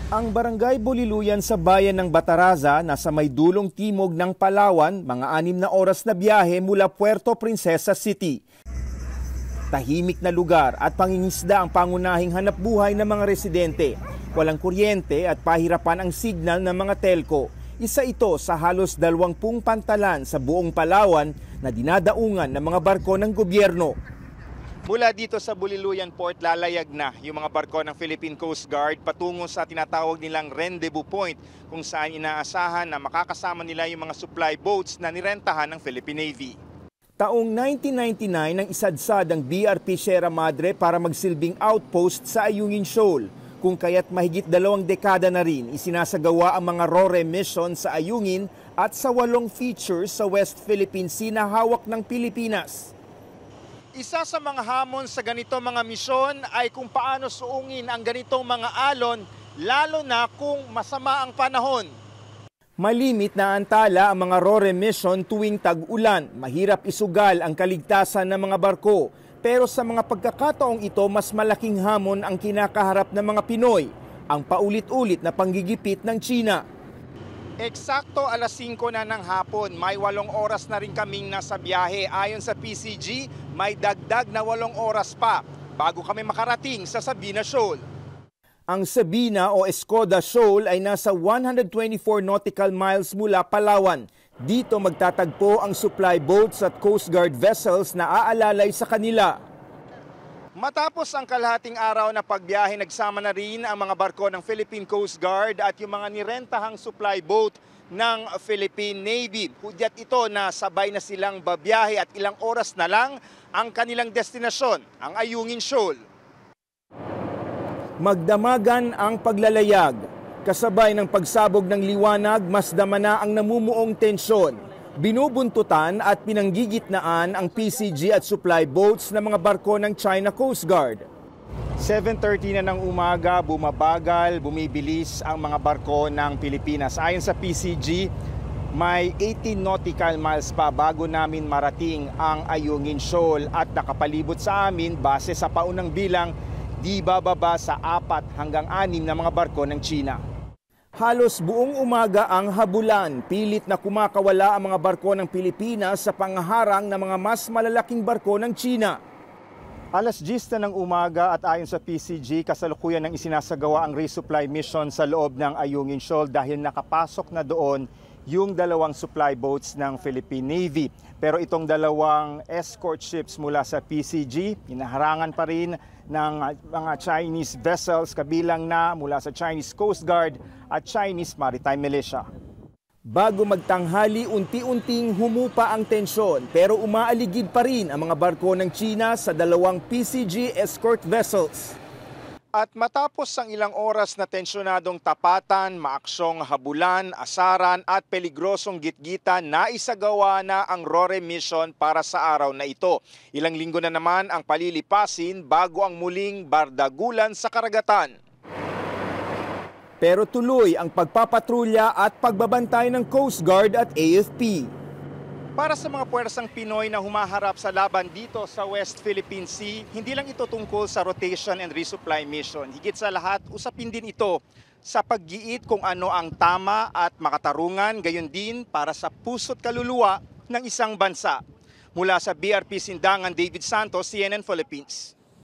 Ang Barangay Buliluyan sa bayan ng Bataraza nasa may dulong timog ng Palawan, mga 6 na oras na biyahe mula Puerto Princesa City. Tahimik na lugar at pangingisda ang pangunahing hanapbuhay ng mga residente. Walang kuryente at pahirapan ang signal ng mga telco. Isa ito sa halos 20 pantalan sa buong Palawan na dinadaungan ng mga barko ng gobyerno. Mula dito sa Buliluyan Port, lalayag na yung mga barko ng Philippine Coast Guard patungo sa tinatawag nilang rendezvous point kung saan inaasahan na makakasama nila yung mga supply boats na nirentahan ng Philippine Navy. Taong 1999 nang isadsad ang BRP Sierra Madre para magsilbing outpost sa Ayungin Shoal. Kung kaya't mahigit 2 dekada na rin isinasagawa ang mga RORE mission sa Ayungin at sa 8 features sa West Philippine Sea na hawak ng Pilipinas. Isa sa mga hamon sa ganito mga misyon ay kung paano suungin ang ganitong mga alon, lalo na kung masama ang panahon. Malimit na antala ang mga RORE mission tuwing tag-ulan. Mahirap isugal ang kaligtasan ng mga barko. Pero sa mga pagkakataong ito, mas malaking hamon ang kinakaharap ng mga Pinoy, ang paulit-ulit na panggigipit ng China. Eksakto alas 5 na ng hapon, may 8 oras na rin kaming nasa biyahe. Ayon sa PCG, may dagdag na 8 oras pa bago kami makarating sa Sabina Shoal. Ang Sabina o Escoda Shoal ay nasa 124 nautical miles mula Palawan. Dito magtatagpo ang supply boats at Coast Guard vessels na aalalay sa kanila. Matapos ang kalahating araw na pagbiyahe, nagsama na rin ang mga barko ng Philippine Coast Guard at yung mga nirentahang supply boat ng Philippine Navy. Hudyat ito na sabay na silang babiyahe at ilang oras na lang ang kanilang destinasyon, ang Ayungin Shoal. Magdamagan ang paglalayag. Kasabay ng pagsabog ng liwanag, mas dama na ang namumuong tensyon. Binubuntutan at pinanggigitnaan ang PCG at supply boats ng mga barko ng China Coast Guard. 7:30 na ng umaga, bumabagal, bumibilis ang mga barko ng Pilipinas. Ayon sa PCG, may 18 nautical miles pa bago namin marating ang Ayungin Shoal at nakapalibot sa amin base sa paunang bilang di bababa sa 4 hanggang 6 na mga barko ng China. Halos buong umaga ang habulan, pilit na kumakawala ang mga barko ng Pilipinas sa pangaharang ng mga mas malalaking barko ng China. Alas 10 na ng umaga at ayon sa PCG, kasalukuyan ng isinasagawa ang resupply mission sa loob ng Ayungin Shoal dahil nakapasok na doon yung 2 supply boats ng Philippine Navy. Pero itong 2 escort ships mula sa PCG, inaharangan pa rin ng mga Chinese vessels kabilang na mula sa Chinese Coast Guard at Chinese Maritime Militia. Bago magtanghali, unti-unting humupa ang tensyon pero umaaligid pa rin ang mga barko ng China sa 2 PCG escort vessels. At matapos ang ilang oras na tensyonadong tapatan, maaksyong habulan, asaran at peligrosong gitgitan, naisagawa na ang RORE mission para sa araw na ito. Ilang linggo na naman ang palilipasin bago ang muling bardagulan sa karagatan. Pero tuloy ang pagpapatrolya at pagbabantay ng Coast Guard at AFP. Para sa mga puwersang Pinoy na humaharap sa laban dito sa West Philippine Sea, hindi lang ito tungkol sa rotation and resupply mission. Higit sa lahat, usapin din ito sa paggiit kung ano ang tama at makatarungan, gayon din para sa puso't kaluluwa ng isang bansa. Mula sa BRP Sindangan, David Santos, CNN Philippines.